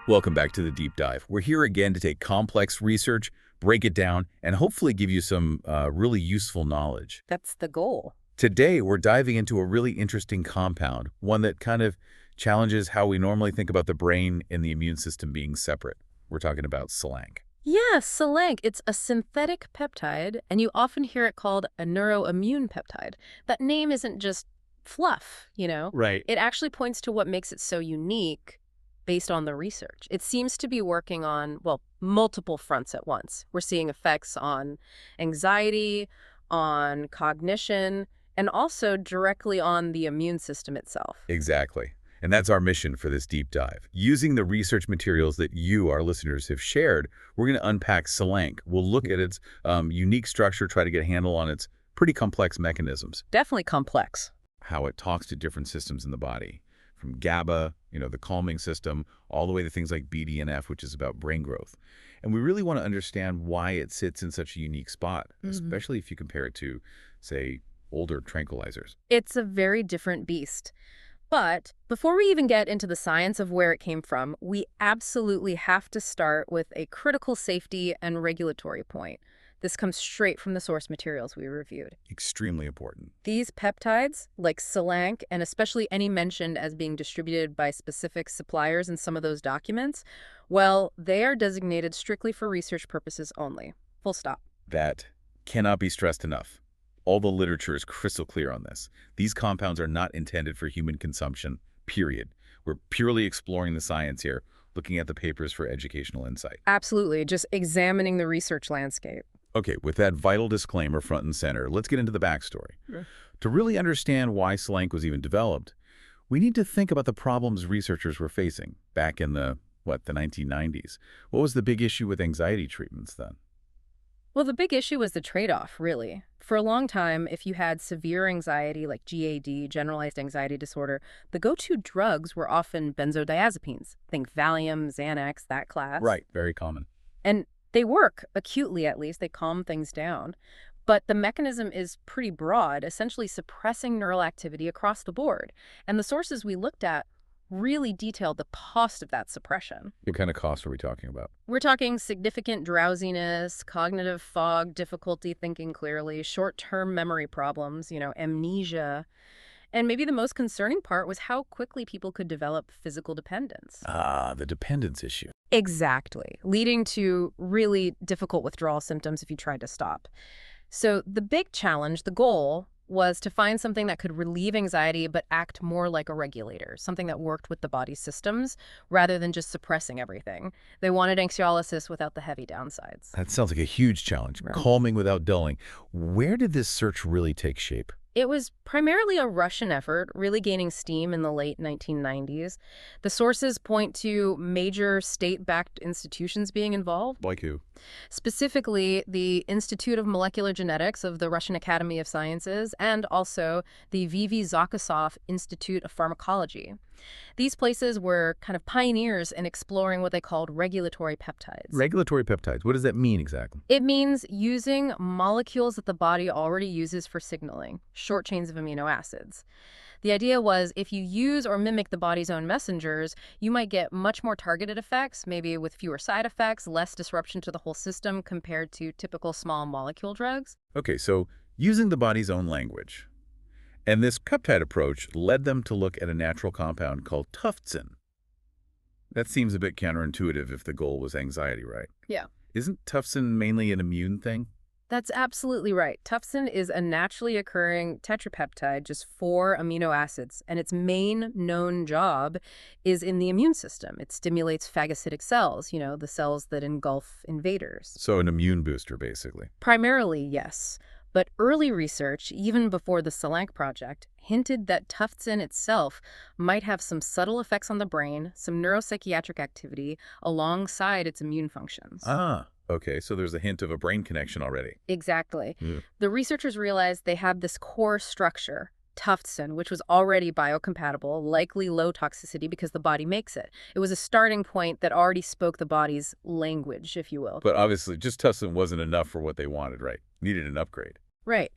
Welcome back to the Deep Dive. We're here again to take complex research, break it down, and hopefully give you some really useful knowledge. That's the goal. Today, we're diving into a really interesting compound, one that kind of challenges how we normally think about the brain and the immune system being separate. We're talking about Selank. Yeah, Selank. It's a synthetic peptide, and you often hear it called a neuroimmune peptide. That name isn't just fluff, you know? Right. It actually points to what makes it so unique based on the research. It seems to be working on, well, multiple fronts at once. We're seeing effects on anxiety, on cognition, and also directly on the immune system itself. Exactly. And that's our mission for this deep dive. Using the research materials that you, our listeners, have shared, we're going to unpack Selank. We'll look at its unique structure, try to get a handle on its pretty complex mechanisms, Definitely complex. how it talks to different systems in the body, from GABA, the calming system, all the way to things like BDNF, which is about brain growth. And we really want to understand why it sits in such a unique spot, especially if you compare it to, say, older tranquilizers. It's a very different beast. But before we even get into the science of where it came from, we absolutely have to start with a critical safety and regulatory point. This comes straight from the source materials we reviewed. Extremely important. These peptides, like Selank, and especially any mentioned as being distributed by specific suppliers in some of those documents, well, they are designated strictly for research purposes only. Full stop. That cannot be stressed enough. All the literature is crystal clear on this. These compounds are not intended for human consumption, period. We're purely exploring the science here, looking at the papers for educational insight. Absolutely, just examining the research landscape. Okay, with that vital disclaimer front and center, let's get into the backstory. Sure. To really understand why Selank was even developed, we need to think about the problems researchers were facing back in the 1990s. What was the big issue with anxiety treatments then? Well, the big issue was the trade-off, really. For a long time, if you had severe anxiety like GAD, generalized anxiety disorder, the go-to drugs were often benzodiazepines. Think Valium, Xanax, that class. Right, very common. And they work, acutely at least. They calm things down. But the mechanism is pretty broad, essentially suppressing neural activity across the board. And the sources we looked at really detailed the cost of that suppression. What kind of costs are we talking about? We're talking significant drowsiness, cognitive fog, difficulty thinking clearly, short-term memory problems, amnesia. And maybe the most concerning part was how quickly people could develop physical dependence. Ah, the dependence issue. Exactly, leading to really difficult withdrawal symptoms if you tried to stop. So the big challenge, the goal, was to find something that could relieve anxiety but act more like a regulator, something that worked with the body's systems rather than just suppressing everything. They wanted anxiolysis without the heavy downsides. That sounds like a huge challenge. Right. Calming without dulling. Where did this search really take shape? It was primarily a Russian effort, really gaining steam in the late 1990s. The sources point to major state-backed institutions being involved. Like who? Specifically, the Institute of Molecular Genetics of the Russian Academy of Sciences and also the V.V. Zakasov Institute of Pharmacology. These places were kind of pioneers in exploring what they called regulatory peptides. Regulatory peptides. What does that mean exactly? It means using molecules that the body already uses for signaling, short chains of amino acids. The idea was if you use or mimic the body's own messengers, you might get much more targeted effects, maybe with fewer side effects, less disruption to the whole system compared to typical small molecule drugs. Okay, so using the body's own language. And this peptide approach led them to look at a natural compound called Tuftsin. That seems a bit counterintuitive if the goal was anxiety, right? Yeah. Isn't Tuftsin mainly an immune thing? That's absolutely right. Tuftsin is a naturally occurring tetrapeptide, just 4 amino acids, and its main known job is in the immune system. It stimulates phagocytic cells, the cells that engulf invaders. So an immune booster, basically. Primarily, yes. But early research, even before the Selank project, hinted that Tuftsin itself might have some subtle effects on the brain, some neuropsychiatric activity, alongside its immune functions. Ah, okay, so there's a hint of a brain connection already. Exactly. Yeah. The researchers realized they had this core structure, Tuftsin, which was already biocompatible, likely low toxicity because the body makes it. It was a starting point that already spoke the body's language, if you will. But obviously, just Tuftsin wasn't enough for what they wanted, right? Needed an upgrade. Right.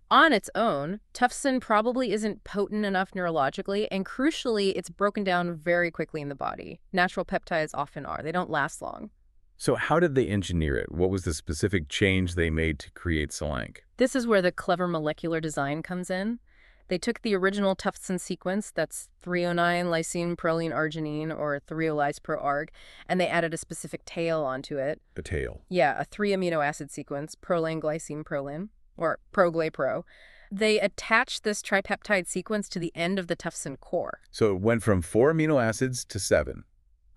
On its own, Tuftsin probably isn't potent enough neurologically, and crucially, it's broken down very quickly in the body. Natural peptides often are. They don't last long. So how did they engineer it? What was the specific change they made to create Selank? This is where the clever molecular design comes in. They took the original Tuftsin sequence, that's 309 lysine proline arginine or 3-lys pro arg, and they added a specific tail onto it. A tail. Yeah, a 3-amino acid sequence, proline glycine prolin, or pro-gly-pro. They attached this tripeptide sequence to the end of the Tuftsin core. So it went from 4 amino acids to 7,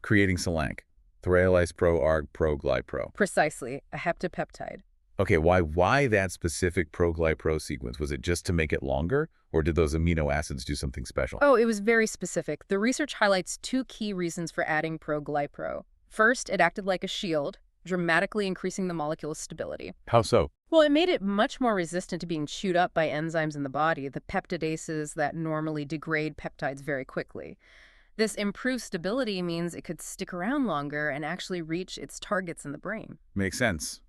creating Selank. 3-lys pro arg pro gly pro. Precisely, a heptapeptide. Okay, why that specific pro-gly-pro sequence? Was it just to make it longer, or did those amino acids do something special? Oh, it was very specific. The research highlights two key reasons for adding pro-gly-pro. First, it acted like a shield, dramatically increasing the molecule's stability. How so? Well, it made it much more resistant to being chewed up by enzymes in the body, the peptidases that normally degrade peptides very quickly. This improved stability means it could stick around longer and actually reach its targets in the brain. Makes sense.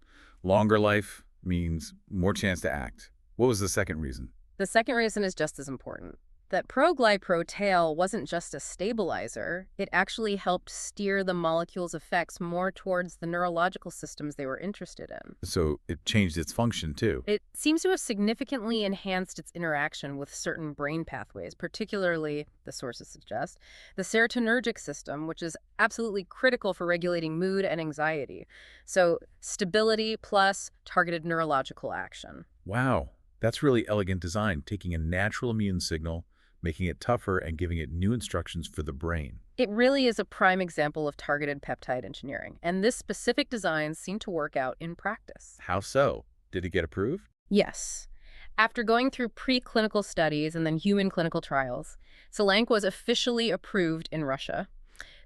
Longer life means more chance to act. What was the second reason? The second reason is just as important. That pro-gly-pro tail wasn't just a stabilizer, it actually helped steer the molecule's effects more towards the neurological systems they were interested in. So it changed its function, too. It seems to have significantly enhanced its interaction with certain brain pathways, particularly, the sources suggest, the serotonergic system, which is absolutely critical for regulating mood and anxiety. So stability plus targeted neurological action. Wow, that's really elegant design, taking a natural immune signal, making it tougher, and giving it new instructions for the brain. It really is a prime example of targeted peptide engineering, and this specific design seemed to work out in practice. How so? Did it get approved? Yes. After going through preclinical studies and then human clinical trials, Selank was officially approved in Russia.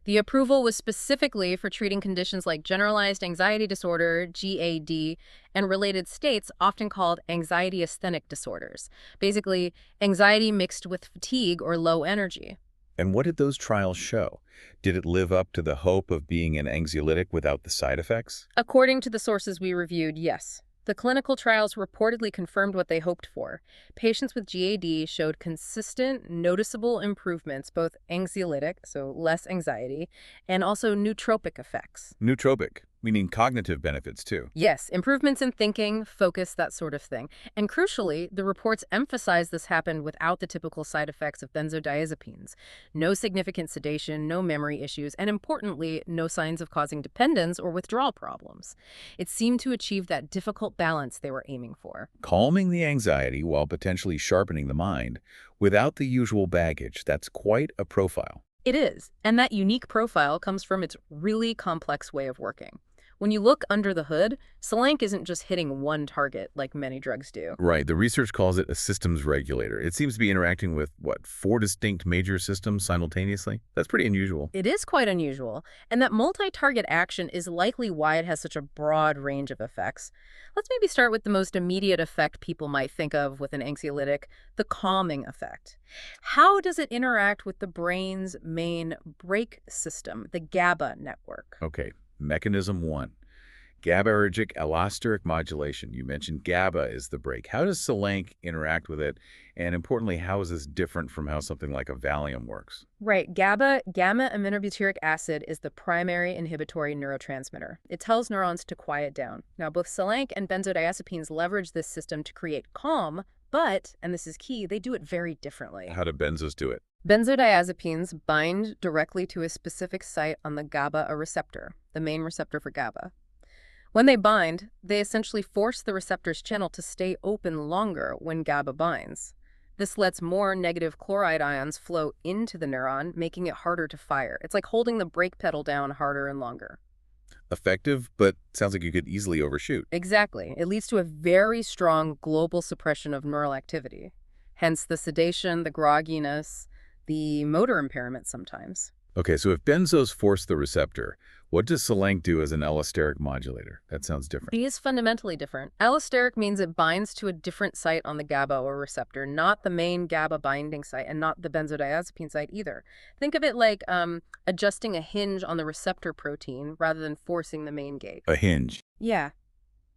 The approval was specifically for treating conditions like generalized anxiety disorder, GAD, and related states often called anxiety asthenic disorders. Basically, anxiety mixed with fatigue or low energy. And what did those trials show? Did it live up to the hope of being an anxiolytic without the side effects? According to the sources we reviewed, yes. The clinical trials reportedly confirmed what they hoped for. Patients with GAD showed consistent, noticeable improvements, both anxiolytic, so less anxiety, and also nootropic effects. Nootropic, meaning cognitive benefits too. Yes, improvements in thinking, focus, that sort of thing. And crucially, the reports emphasize this happened without the typical side effects of benzodiazepines. No significant sedation, no memory issues, and importantly, no signs of causing dependence or withdrawal problems. It seemed to achieve that difficult balance they were aiming for. Calming the anxiety while potentially sharpening the mind without the usual baggage. That's quite a profile. It is, and that unique profile comes from its really complex way of working. When you look under the hood, Selank isn't just hitting one target like many drugs do. Right. The research calls it a systems regulator. It seems to be interacting with, 4 distinct major systems simultaneously? That's pretty unusual. It is quite unusual, and that multi-target action is likely why it has such a broad range of effects. Let's maybe start with the most immediate effect people might think of with an anxiolytic, the calming effect. How does it interact with the brain's main brake system, the GABA network? Okay. Mechanism 1. GABAergic allosteric modulation. You mentioned GABA is the brake. How does Selank interact with it? And importantly, how is this different from how something like a Valium works? Right. GABA, gamma-aminobutyric acid, is the primary inhibitory neurotransmitter. It tells neurons to quiet down. Now, both Selank and benzodiazepines leverage this system to create calm, but, and this is key, they do it very differently. How do benzos do it? Benzodiazepines bind directly to a specific site on the GABA receptor, the main receptor for GABA. When they bind, they essentially force the receptor's channel to stay open longer when GABA binds. This lets more negative chloride ions flow into the neuron, making it harder to fire. It's like holding the brake pedal down harder and longer. Effective, but sounds like you could easily overshoot. Exactly. It leads to a very strong global suppression of neural activity. Hence the sedation, the grogginess, the motor impairment sometimes. Okay, so if benzos force the receptor, what does Selank do as an allosteric modulator? That sounds different. It is fundamentally different. Allosteric means it binds to a different site on the GABA or receptor, not the main GABA binding site and not the benzodiazepine site either. Think of it like adjusting a hinge on the receptor protein rather than forcing the main gate. A hinge. Yeah.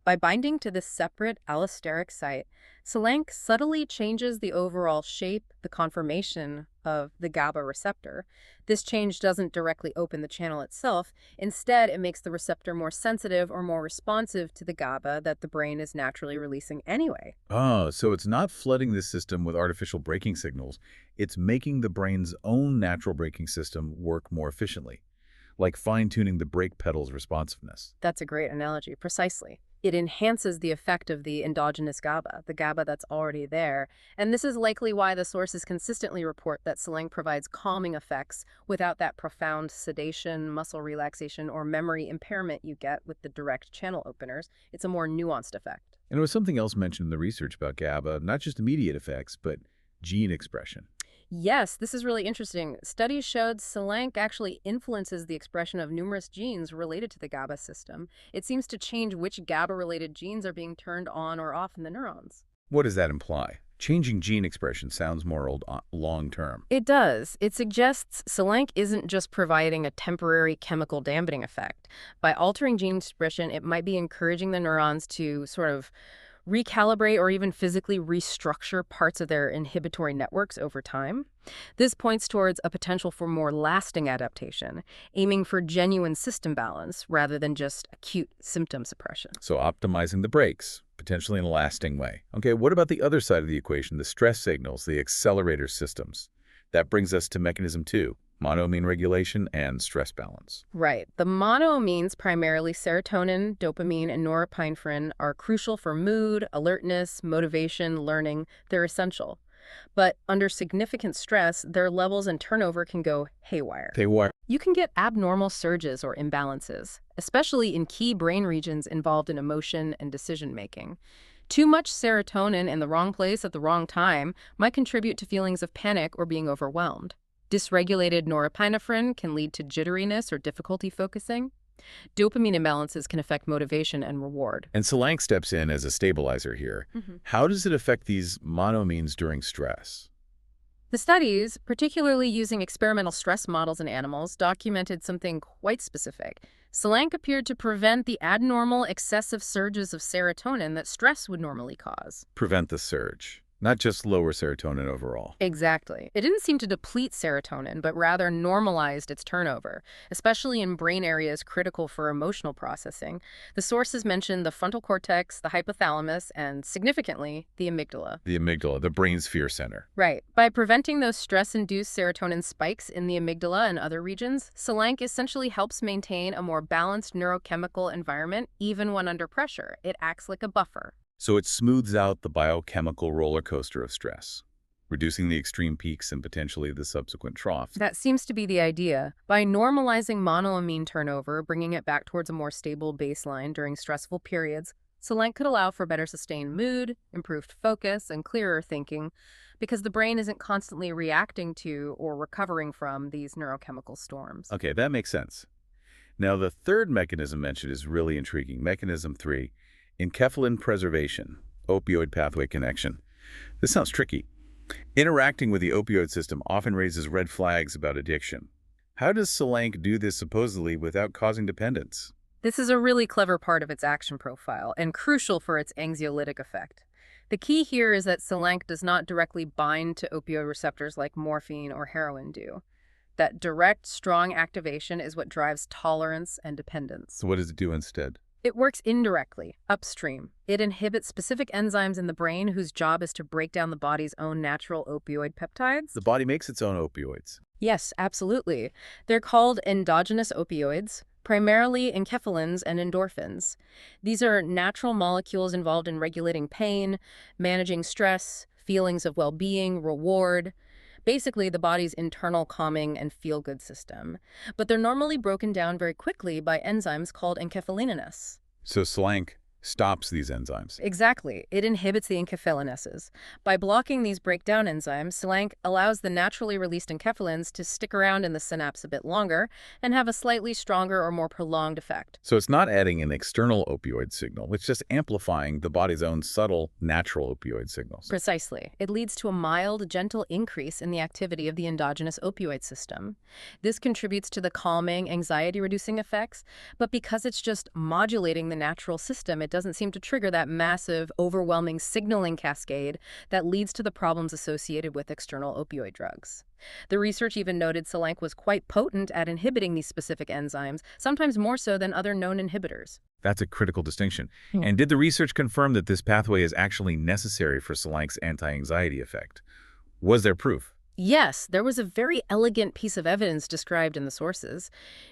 By binding to this separate allosteric site, Selank subtly changes the overall shape, the conformation of the GABA receptor. This change doesn't directly open the channel itself. Instead, it makes the receptor more sensitive or more responsive to the GABA that the brain is naturally releasing anyway. Oh, so it's not flooding the system with artificial braking signals. It's making the brain's own natural braking system work more efficiently, like fine-tuning the brake pedal's responsiveness. That's a great analogy, precisely. It enhances the effect of the endogenous GABA, the GABA that's already there, and this is likely why the sources consistently report that Selank provides calming effects without that profound sedation, muscle relaxation, or memory impairment you get with the direct channel openers. It's a more nuanced effect. And there was something else mentioned in the research about GABA, not just immediate effects, but gene expression. Yes, this is really interesting. Studies showed Selank actually influences the expression of numerous genes related to the GABA system. It seems to change which GABA-related genes are being turned on or off in the neurons. What does that imply? Changing gene expression sounds more long-term. It does. It suggests Selank isn't just providing a temporary chemical dampening effect. By altering gene expression, it might be encouraging the neurons to sort of recalibrate or even physically restructure parts of their inhibitory networks over time. This points towards a potential for more lasting adaptation, aiming for genuine system balance rather than just acute symptom suppression. So optimizing the brakes, potentially in a lasting way. Okay, what about the other side of the equation, the stress signals, the accelerator systems? That brings us to mechanism 2, monoamine regulation and stress balance. Right. The monoamines, primarily serotonin, dopamine, and norepinephrine, are crucial for mood, alertness, motivation, learning. They're essential. But under significant stress, their levels and turnover can go haywire. You can get abnormal surges or imbalances, especially in key brain regions involved in emotion and decision-making. Too much serotonin in the wrong place at the wrong time might contribute to feelings of panic or being overwhelmed. Dysregulated norepinephrine can lead to jitteriness or difficulty focusing. Dopamine imbalances can affect motivation and reward. And Selank steps in as a stabilizer here. How does it affect these monoamines during stress? The studies, particularly using experimental stress models in animals, documented something quite specific. Selank appeared to prevent the abnormal excessive surges of serotonin that stress would normally cause. Prevent the surge, not just lower serotonin overall. Exactly. It didn't seem to deplete serotonin, but rather normalized its turnover, especially in brain areas critical for emotional processing. The sources mentioned the frontal cortex, the hypothalamus, and, significantly, the amygdala. The amygdala, the brain's fear center. Right. By preventing those stress-induced serotonin spikes in the amygdala and other regions, Selank essentially helps maintain a more balanced neurochemical environment even when under pressure. It acts like a buffer. So it smooths out the biochemical roller coaster of stress, reducing the extreme peaks and potentially the subsequent troughs. That seems to be the idea. By normalizing monoamine turnover, bringing it back towards a more stable baseline during stressful periods, Selank could allow for better sustained mood, improved focus, and clearer thinking, because the brain isn't constantly reacting to or recovering from these neurochemical storms. Okay, that makes sense. Now, the third mechanism mentioned is really intriguing. Mechanism 3. Enkephalin preservation, opioid pathway connection. This sounds tricky. Interacting with the opioid system often raises red flags about addiction. How does Selank do this supposedly without causing dependence? This is a really clever part of its action profile and crucial for its anxiolytic effect. The key here is that Selank does not directly bind to opioid receptors like morphine or heroin do. That direct, strong activation is what drives tolerance and dependence. So what does it do instead? It works indirectly, upstream. It inhibits specific enzymes in the brain whose job is to break down the body's own natural opioid peptides. The body makes its own opioids. Yes, absolutely. They're called endogenous opioids, primarily enkephalins and endorphins. These are natural molecules involved in regulating pain, managing stress, feelings of well-being, reward. Basically, the body's internal calming and feel-good system. But they're normally broken down very quickly by enzymes called enkephalinases. So Selank stops these enzymes. Exactly. It inhibits the enkephalinases. By blocking these breakdown enzymes, Selank allows the naturally released enkephalins to stick around in the synapse a bit longer and have a slightly stronger or more prolonged effect. So it's not adding an external opioid signal. It's just amplifying the body's own subtle, natural opioid signals. Precisely. It leads to a mild, gentle increase in the activity of the endogenous opioid system. This contributes to the calming, anxiety-reducing effects, but because it's just modulating the natural system, it it doesn't seem to trigger that massive, overwhelming signaling cascade that leads to the problems associated with external opioid drugs. The research even noted Selank was quite potent at inhibiting these specific enzymes, sometimes more so than other known inhibitors. That's a critical distinction. Hmm. And did the research confirm that this pathway is actually necessary for Selank's anti-anxiety effect? Was there proof? Yes, there was a very elegant piece of evidence described in the sources.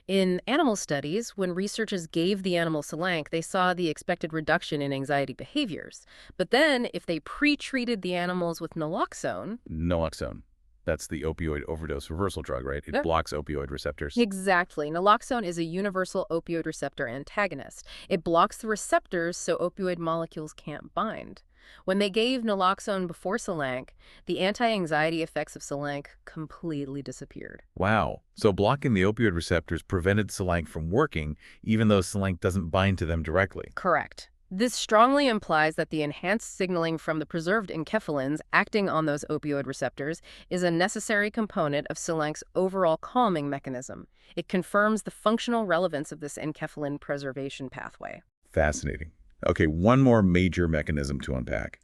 In animal studies, when researchers gave the animal Selank, they saw the expected reduction in anxiety behaviors. But then, if they pre-treated the animals with naloxone. Naloxone. That's the opioid overdose reversal drug, right? It Yep. blocks opioid receptors. Exactly. Naloxone is a universal opioid receptor antagonist. It blocks the receptors so opioid molecules can't bind. When they gave naloxone before Selank, the anti-anxiety effects of Selank completely disappeared. Wow. So blocking the opioid receptors prevented Selank from working, even though Selank doesn't bind to them directly. Correct. This strongly implies that the enhanced signaling from the preserved enkephalins acting on those opioid receptors is a necessary component of Selank's overall calming mechanism. It confirms the functional relevance of this enkephalin preservation pathway. Fascinating. Okay, one more major mechanism to unpack.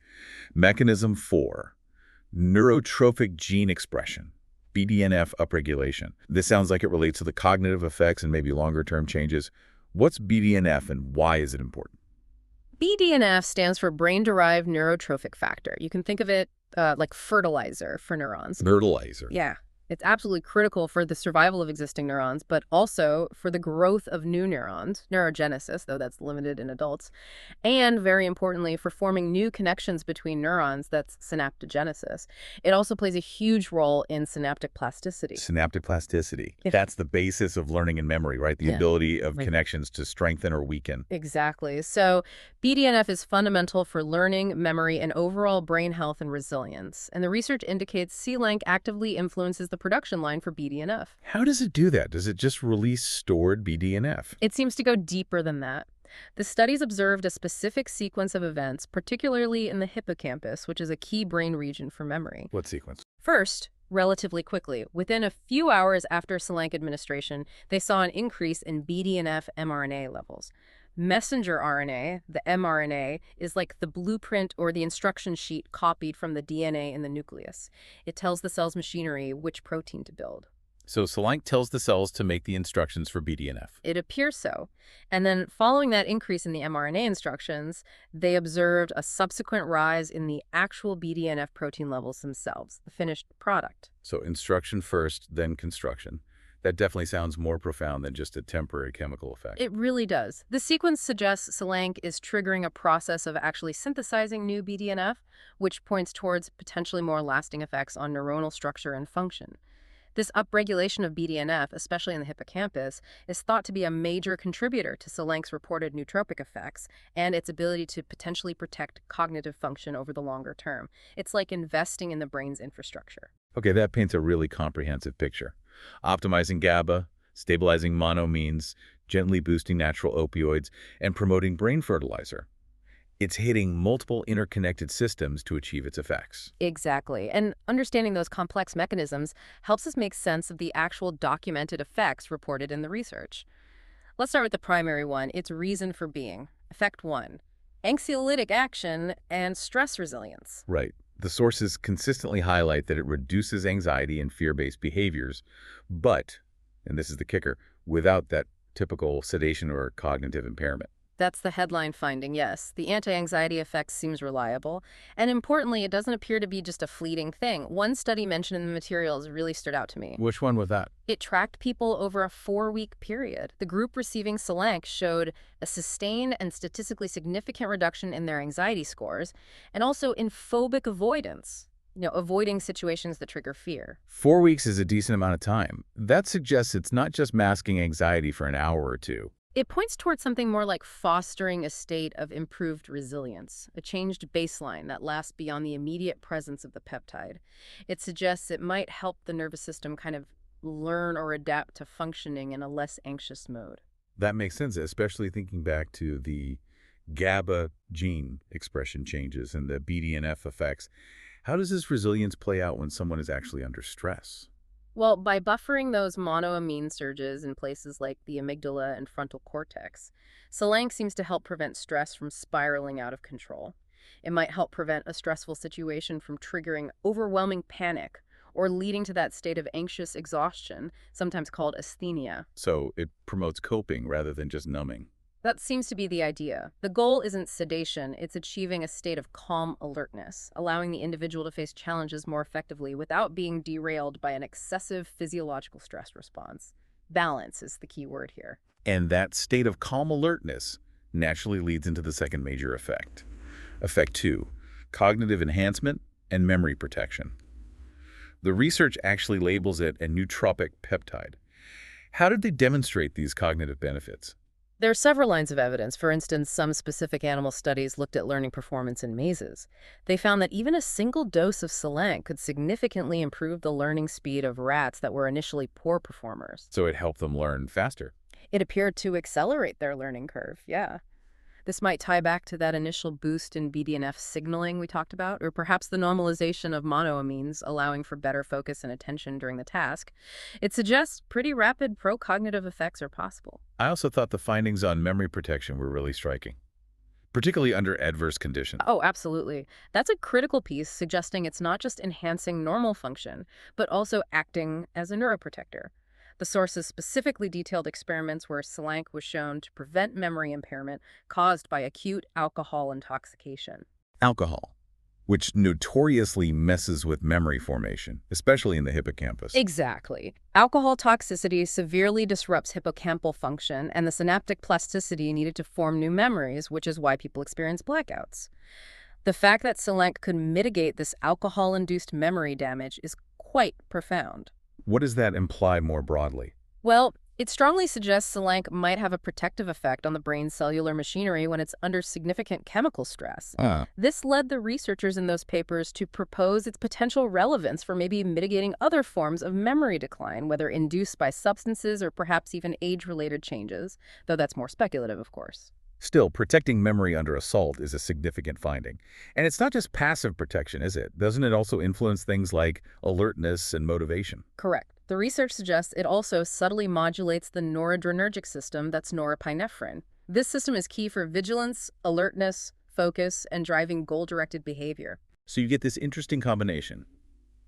Mechanism 4, neurotrophic gene expression, BDNF upregulation. This sounds like it relates to the cognitive effects and maybe longer-term changes. What's BDNF and why is it important? BDNF stands for brain-derived neurotrophic factor. You can think of it like fertilizer for neurons. Fertilizer. Yeah, it's absolutely critical for the survival of existing neurons, but also for the growth of new neurons, neurogenesis, though that's limited in adults, and very importantly, for forming new connections between neurons, that's synaptogenesis. It also plays a huge role in synaptic plasticity. Synaptic plasticity. If- That's the basis of learning and memory, right? The Yeah. ability of Like- connections to strengthen or weaken. Exactly. So BDNF is fundamental for learning, memory, and overall brain health and resilience. And the research indicates Selank actively influences the production line for BDNF. How does it do that? Does it just release stored BDNF? It seems to go deeper than that. The studies observed a specific sequence of events, particularly in the hippocampus, which is a key brain region for memory. What sequence? First, relatively quickly, within a few hours after Selank administration, they saw an increase in BDNF mRNA levels. Messenger RNA, the mRNA, is like the blueprint or the instruction sheet copied from the DNA in the nucleus. It tells the cell's machinery which protein to build. So Selank tells the cells to make the instructions for BDNF. It appears so. And then following that increase in the mRNA instructions, they observed a subsequent rise in the actual BDNF protein levels themselves, the finished product. So instruction first, then construction. That definitely sounds more profound than just a temporary chemical effect. It really does. The sequence suggests Selank is triggering a process of actually synthesizing new BDNF, which points towards potentially more lasting effects on neuronal structure and function. This upregulation of BDNF, especially in the hippocampus, is thought to be a major contributor to Selank's reported nootropic effects and its ability to potentially protect cognitive function over the longer term. It's like investing in the brain's infrastructure. Okay, that paints a really comprehensive picture. Optimizing GABA, stabilizing monoamines, gently boosting natural opioids, and promoting brain fertilizer. It's hitting multiple interconnected systems to achieve its effects. Exactly. And understanding those complex mechanisms helps us make sense of the actual documented effects reported in the research. Let's start with the primary one, its reason for being. Effect 1, anxiolytic action and stress resilience. Right. The sources consistently highlight that it reduces anxiety and fear-based behaviors, but, and this is the kicker, without that typical sedation or cognitive impairment. That's the headline finding, yes. The anti-anxiety effect seems reliable. And importantly, it doesn't appear to be just a fleeting thing. One study mentioned in the materials really stood out to me. Which one was that? It tracked people over a 4-week period. The group receiving Selank showed a sustained and statistically significant reduction in their anxiety scores, and also in phobic avoidance, avoiding situations that trigger fear. 4 weeks is a decent amount of time. That suggests it's not just masking anxiety for an hour or two. It points towards something more like fostering a state of improved resilience, a changed baseline that lasts beyond the immediate presence of the peptide. It suggests it might help the nervous system kind of learn or adapt to functioning in a less anxious mode. That makes sense, especially thinking back to the GABA gene expression changes and the BDNF effects. How does this resilience play out when someone is actually under stress? Well, by buffering those monoamine surges in places like the amygdala and frontal cortex, Selank seems to help prevent stress from spiraling out of control. It might help prevent a stressful situation from triggering overwhelming panic or leading to that state of anxious exhaustion, sometimes called asthenia. So it promotes coping rather than just numbing. That seems to be the idea. The goal isn't sedation, it's achieving a state of calm alertness, allowing the individual to face challenges more effectively without being derailed by an excessive physiological stress response. Balance is the key word here. And that state of calm alertness naturally leads into the second major effect. Effect 2, cognitive enhancement and memory protection. The research actually labels it a nootropic peptide. How did they demonstrate these cognitive benefits? There are several lines of evidence. For instance, some specific animal studies looked at learning performance in mazes. They found that even a single dose of Selank could significantly improve the learning speed of rats that were initially poor performers. So it helped them learn faster. It appeared to accelerate their learning curve, yeah. This might tie back to that initial boost in BDNF signaling we talked about, or perhaps the normalization of monoamines, allowing for better focus and attention during the task. It suggests pretty rapid pro-cognitive effects are possible. I also thought the findings on memory protection were really striking, particularly under adverse conditions. Oh, absolutely. That's a critical piece suggesting it's not just enhancing normal function, but also acting as a neuroprotector. The sources specifically detailed experiments where Selank was shown to prevent memory impairment caused by acute alcohol intoxication. Alcohol, which notoriously messes with memory formation, especially in the hippocampus. Exactly. Alcohol toxicity severely disrupts hippocampal function and the synaptic plasticity needed to form new memories, which is why people experience blackouts. The fact that Selank could mitigate this alcohol-induced memory damage is quite profound. What does that imply more broadly? Well, it strongly suggests Selank might have a protective effect on the brain's cellular machinery when it's under significant chemical stress. This led the researchers in those papers to propose its potential relevance for maybe mitigating other forms of memory decline, whether induced by substances or perhaps even age-related changes, though that's more speculative, of course. Still, protecting memory under assault is a significant finding. And it's not just passive protection, is it? Doesn't it also influence things like alertness and motivation? Correct. The research suggests it also subtly modulates the noradrenergic system that's norepinephrine. This system is key for vigilance, alertness, focus, and driving goal-directed behavior. So you get this interesting combination.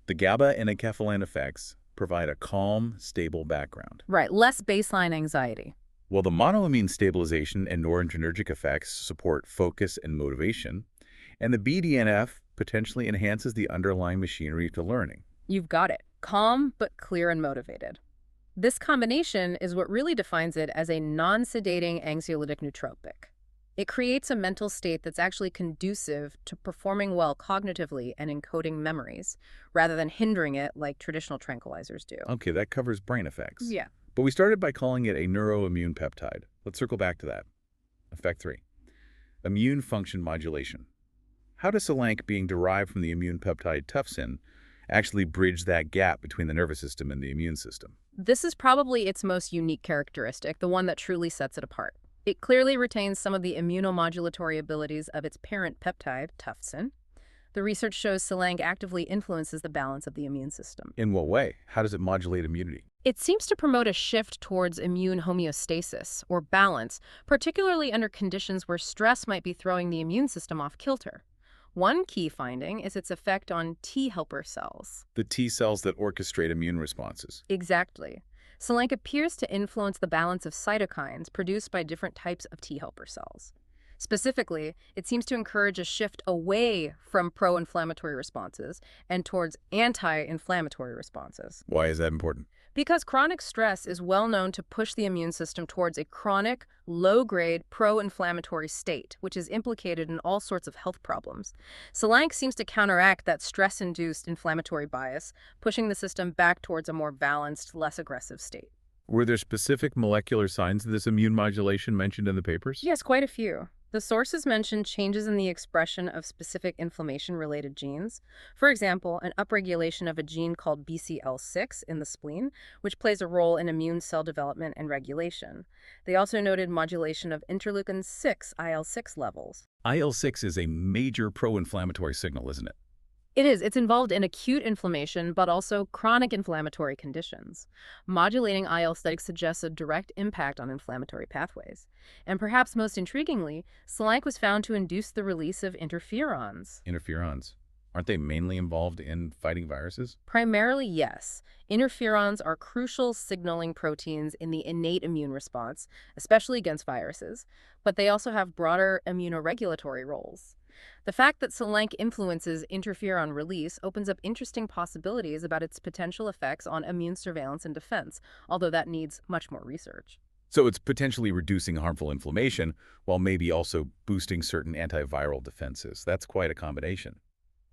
The GABA and enkephalin effects provide a calm, stable background. Right, less baseline anxiety. While the monoamine stabilization and noradrenergic effects support focus and motivation, and the BDNF potentially enhances the underlying machinery to learning. You've got it. Calm, but clear and motivated. This combination is what really defines it as a non-sedating anxiolytic nootropic. It creates a mental state that's actually conducive to performing well cognitively and encoding memories, rather than hindering it like traditional tranquilizers do. Okay, that covers brain effects. Yeah. But we started by calling it a neuroimmune peptide. Let's circle back to that. Effect 3. Immune function modulation. How does Selank, being derived from the immune peptide Tuftsin, actually bridge that gap between the nervous system and the immune system? This is probably its most unique characteristic, the one that truly sets it apart. It clearly retains some of the immunomodulatory abilities of its parent peptide, Tuftsin. The research shows Selank actively influences the balance of the immune system. In what way? How does it modulate immunity? It seems to promote a shift towards immune homeostasis, or balance, particularly under conditions where stress might be throwing the immune system off kilter. One key finding is its effect on T helper cells. The T cells that orchestrate immune responses. Exactly. Selank appears to influence the balance of cytokines produced by different types of T helper cells. Specifically, it seems to encourage a shift away from pro-inflammatory responses and towards anti-inflammatory responses. Why is that important? Because chronic stress is well known to push the immune system towards a chronic, low-grade pro-inflammatory state, which is implicated in all sorts of health problems. Selank seems to counteract that stress-induced inflammatory bias, pushing the system back towards a more balanced, less aggressive state. Were there specific molecular signs of this immune modulation mentioned in the papers? Yes, quite a few. The sources mentioned changes in the expression of specific inflammation-related genes. For example, an upregulation of a gene called BCL6 in the spleen, which plays a role in immune cell development and regulation. They also noted modulation of interleukin-6 IL-6 levels. IL-6 is a major pro-inflammatory signal, isn't it? It is. It's involved in acute inflammation, but also chronic inflammatory conditions. Modulating IL-6 suggests a direct impact on inflammatory pathways. And perhaps most intriguingly, Selank was found to induce the release of interferons. Interferons. Aren't they mainly involved in fighting viruses? Primarily, yes. Interferons are crucial signaling proteins in the innate immune response, especially against viruses, but they also have broader immunoregulatory roles. The fact that Selank influences interferon release opens up interesting possibilities about its potential effects on immune surveillance and defense, although that needs much more research. So it's potentially reducing harmful inflammation while maybe also boosting certain antiviral defenses. That's quite a combination.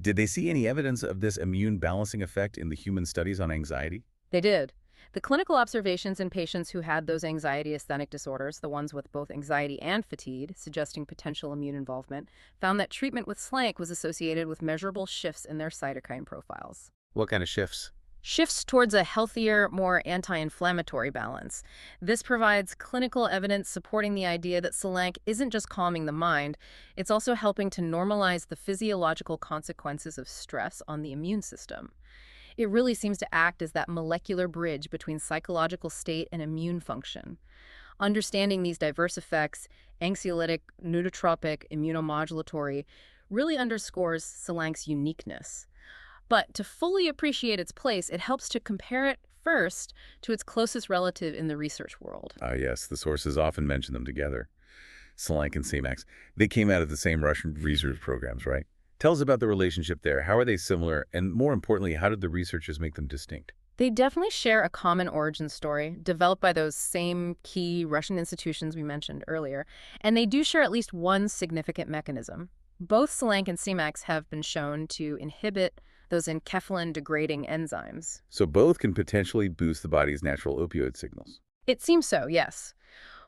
Did they see any evidence of this immune balancing effect in the human studies on anxiety? They did. The clinical observations in patients who had those anxiety asthenic disorders, the ones with both anxiety and fatigue, suggesting potential immune involvement, found that treatment with Slank was associated with measurable shifts in their cytokine profiles. What kind of shifts? Shifts towards a healthier, more anti-inflammatory balance. This provides clinical evidence supporting the idea that Selank isn't just calming the mind, it's also helping to normalize the physiological consequences of stress on the immune system. It really seems to act as that molecular bridge between psychological state and immune function. Understanding these diverse effects, anxiolytic, nootropic, immunomodulatory, really underscores Selank's uniqueness. But to fully appreciate its place, it helps to compare it first to its closest relative in the research world. Ah, yes, the sources often mention them together. Selank and CMAX. They came out of the same Russian research programs, right? Tell us about the relationship there. How are they similar? And more importantly, how did the researchers make them distinct? They definitely share a common origin story developed by those same key Russian institutions we mentioned earlier, and they do share at least one significant mechanism. Both Selank and CMAX have been shown to inhibit those enkephalin-degrading enzymes. So both can potentially boost the body's natural opioid signals. It seems so, yes,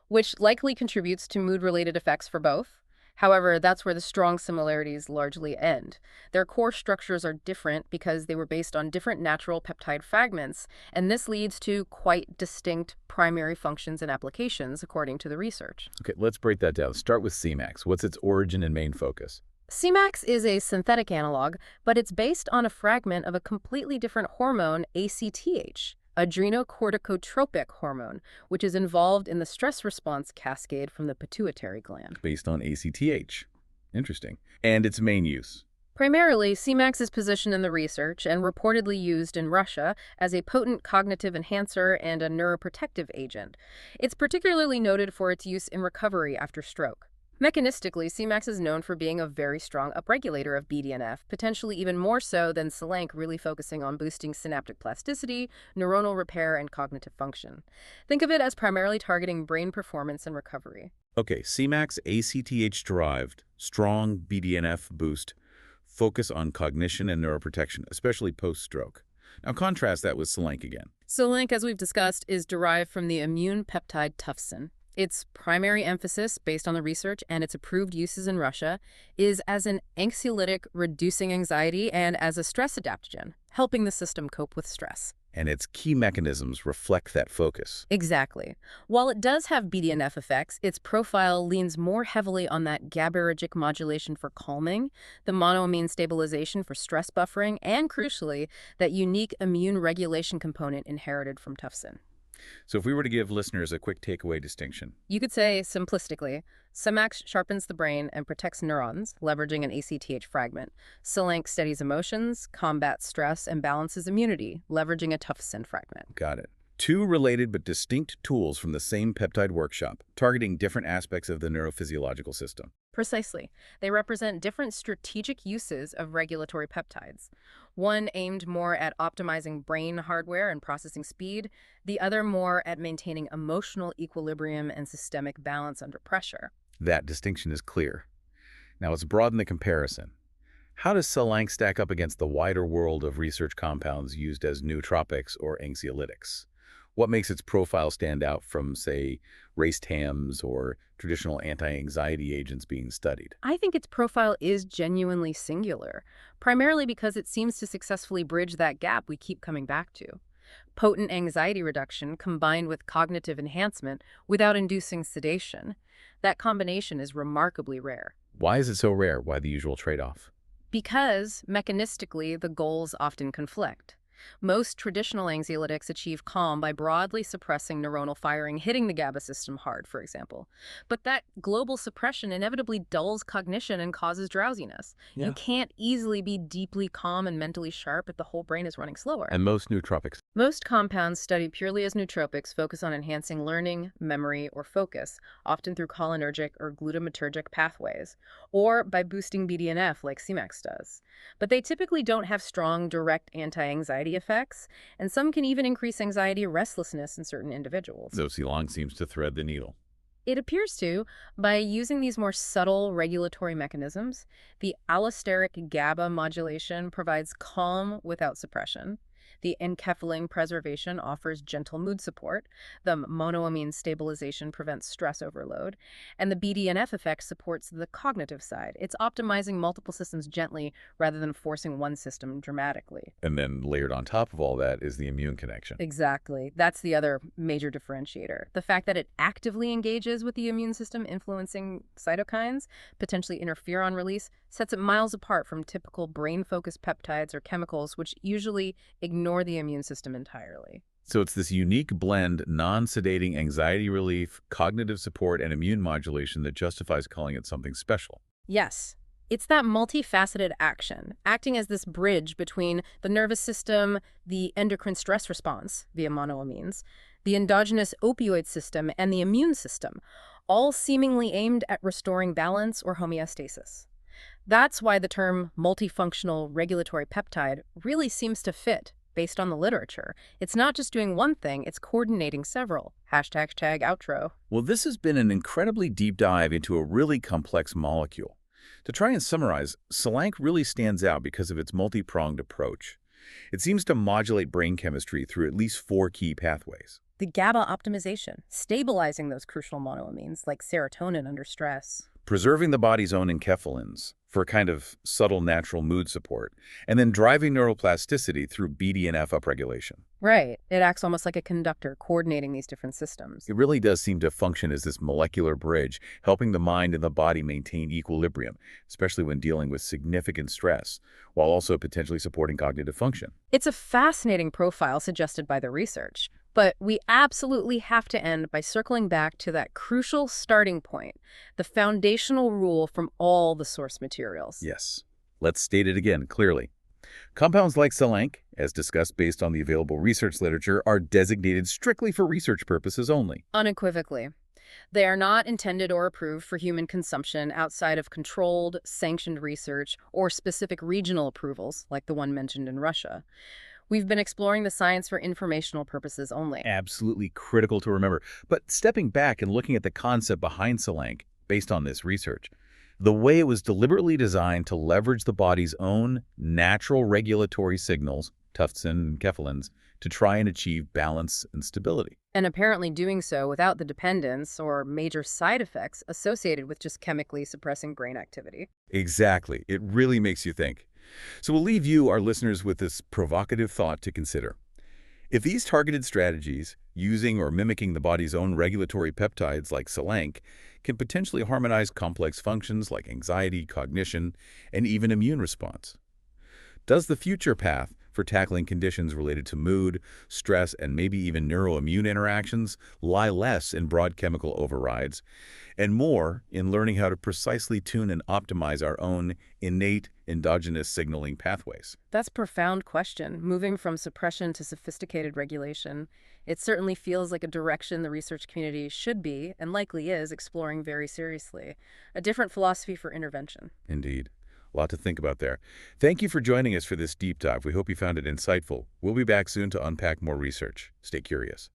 which likely contributes to mood-related effects for both. However, that's where the strong similarities largely end. Their core structures are different because they were based on different natural peptide fragments, and this leads to quite distinct primary functions and applications, according to the research. Okay, let's break that down. Start with CMAX. What's its origin and main focus? CMAX is a synthetic analog, but it's based on a fragment of a completely different hormone, ACTH, adrenocorticotropic hormone, which is involved in the stress response cascade from the pituitary gland. Based on ACTH. Interesting. And its main use? Primarily, CMAX is positioned in the research and reportedly used in Russia as a potent cognitive enhancer and a neuroprotective agent. It's particularly noted for its use in recovery after stroke. Mechanistically, CMAX is known for being a very strong upregulator of BDNF, potentially even more so than Selank, really focusing on boosting synaptic plasticity, neuronal repair, and cognitive function. Think of it as primarily targeting brain performance and recovery. Okay, CMAX ACTH-derived, strong BDNF boost, focus on cognition and neuroprotection, especially post-stroke. Now contrast that with Selank again. Selank, as we've discussed, is derived from the immune peptide Tuftsin. Its primary emphasis, based on the research and its approved uses in Russia, is as an anxiolytic, reducing anxiety, and as a stress adaptogen, helping the system cope with stress. And its key mechanisms reflect that focus. Exactly. While it does have BDNF effects, its profile leans more heavily on that GABAergic modulation for calming, the monoamine stabilization for stress buffering, and crucially, that unique immune regulation component inherited from Tuftsin. So if we were to give listeners a quick takeaway distinction. You could say, simplistically, CMAX sharpens the brain and protects neurons, leveraging an ACTH fragment. Selank steadies emotions, combats stress, and balances immunity, leveraging a Tuftsin fragment. Got it. Two related but distinct tools from the same peptide workshop, targeting different aspects of the neurophysiological system. Precisely. They represent different strategic uses of regulatory peptides. One aimed more at optimizing brain hardware and processing speed, the other more at maintaining emotional equilibrium and systemic balance under pressure. That distinction is clear. Now let's broaden the comparison. How does Selank stack up against the wider world of research compounds used as nootropics or anxiolytics? What makes its profile stand out from, say, race TAMs or traditional anti-anxiety agents being studied? I think its profile is genuinely singular, primarily because it seems to successfully bridge that gap we keep coming back to. Potent anxiety reduction combined with cognitive enhancement without inducing sedation. That combination is remarkably rare. Why is it so rare? Why the usual trade-off? Because, mechanistically, the goals often conflict. Most traditional anxiolytics achieve calm by broadly suppressing neuronal firing, hitting the GABA system hard, for example. But that global suppression inevitably dulls cognition and causes drowsiness. You Yeah. can't easily be deeply calm and mentally sharp if the whole brain is running slower. And most nootropics. Most compounds studied purely as nootropics focus on enhancing learning, memory, or focus, often through cholinergic or glutamatergic pathways, or by boosting BDNF like Cmax does. But they typically don't have strong, direct anti-anxiety effects, and some can even increase anxiety or restlessness in certain individuals. So Selank seems to thread the needle. It appears to, by using these more subtle regulatory mechanisms, the allosteric GABA modulation provides calm without suppression. The enkephaling preservation offers gentle mood support. The monoamine stabilization prevents stress overload. And the BDNF effect supports the cognitive side. It's optimizing multiple systems gently rather than forcing one system dramatically. And then layered on top of all that is the immune connection. Exactly. That's the other major differentiator. The fact that it actively engages with the immune system, influencing cytokines, potentially interferon release, sets it miles apart from typical brain-focused peptides or chemicals, which usually ignore the immune system entirely. So it's this unique blend, non-sedating anxiety relief, cognitive support, and immune modulation that justifies calling it something special. Yes. It's that multifaceted action, acting as this bridge between the nervous system, the endocrine stress response via monoamines, the endogenous opioid system, and the immune system, all seemingly aimed at restoring balance or homeostasis. That's why the term multifunctional regulatory peptide really seems to fit based on the literature. It's not just doing one thing, it's coordinating several. #outro. Well, this has been an incredibly deep dive into a really complex molecule. To try and summarize, Selank really stands out because of its multi-pronged approach. It seems to modulate brain chemistry through at least 4 key pathways. The GABA optimization, stabilizing those crucial monoamines like serotonin under stress. Preserving the body's own enkephalins for a kind of subtle natural mood support, and then driving neuroplasticity through BDNF upregulation. Right. It acts almost like a conductor, coordinating these different systems. It really does seem to function as this molecular bridge, helping the mind and the body maintain equilibrium, especially when dealing with significant stress, while also potentially supporting cognitive function. It's a fascinating profile suggested by the research, but we absolutely have to end by circling back to that crucial starting point, the foundational rule from all the source materials. Yes. Let's state it again clearly. Compounds like Selank, as discussed based on the available research literature, are designated strictly for research purposes only. Unequivocally. They are not intended or approved for human consumption outside of controlled, sanctioned research or specific regional approvals, like the one mentioned in Russia. We've been exploring the science for informational purposes only. Absolutely critical to remember. But stepping back and looking at the concept behind Selank, based on this research, the way it was deliberately designed to leverage the body's own natural regulatory signals, Tuftsin and enkephalins, to try and achieve balance and stability. And apparently doing so without the dependence or major side effects associated with just chemically suppressing brain activity. Exactly. It really makes you think. So we'll leave you, our listeners, with this provocative thought to consider. If these targeted strategies, using or mimicking the body's own regulatory peptides like Selank, can potentially harmonize complex functions like anxiety, cognition, and even immune response, does the future path for tackling conditions related to mood, stress, and maybe even neuroimmune interactions lie less in broad chemical overrides and more in learning how to precisely tune and optimize our own innate endogenous signaling pathways? That's a profound question, moving from suppression to sophisticated regulation. It certainly feels like a direction the research community should be, and likely is, exploring very seriously. A different philosophy for intervention. Indeed. A lot to think about there. Thank you for joining us for this deep dive. We hope you found it insightful. We'll be back soon to unpack more research. Stay curious.